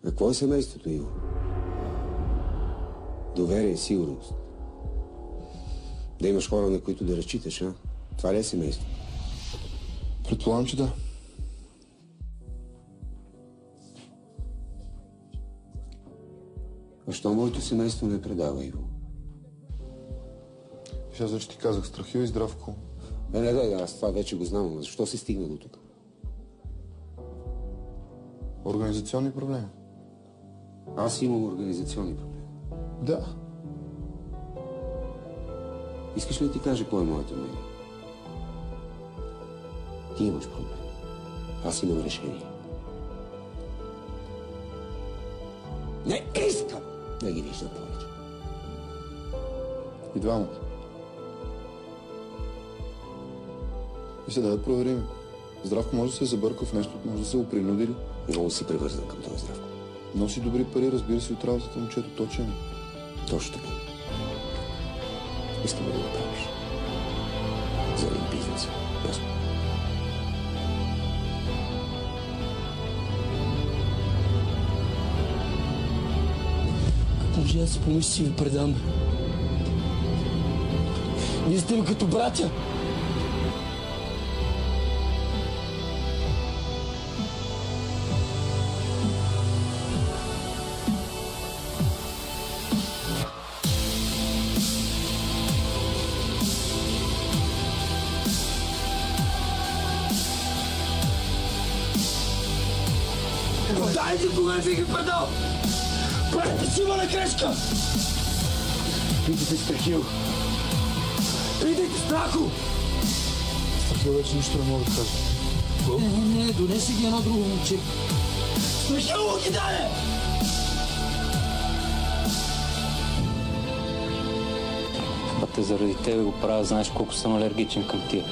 Какво е семейството, Иво? Доверие, сигурност. Да имаш хора, на които да разчиташ, а? Това ли е семейство? Предполагам, че да. А що моето семейство не предава, Иво? Аз вече ти казах, Страхил и Здравко. Не, аз това вече го знам, но защо се стигна до тук? Организационни проблеми. Аз имам организационни проблеми. Да. Искаш ли да ти кажа какво е моето мнение? Ти имаш проблем. Аз имам решение. Не искам да ги виждам повече. И двамата. И сега да проверим. Здравко може да се е забъркал в нещо, може да се го принудили. Много си привързан към този Здравко. Носи добри пари, разбира се, от работата момчето, точен. Точно така. Искаме да го правиш. За един бизнес. Ясно. Как може да си помисли, че ви предам? Ние сте ми като братя. Дайте документ ви ги предал! Братите си има на грешка! Питайте Страхил! Питайте Страхо! Страхил вече нищо не мога да кажа. Не, донеси ги едно друго момче. Страхил му ги даде! Бате, заради тебе го правя, знаеш колко съм алергичен към тия.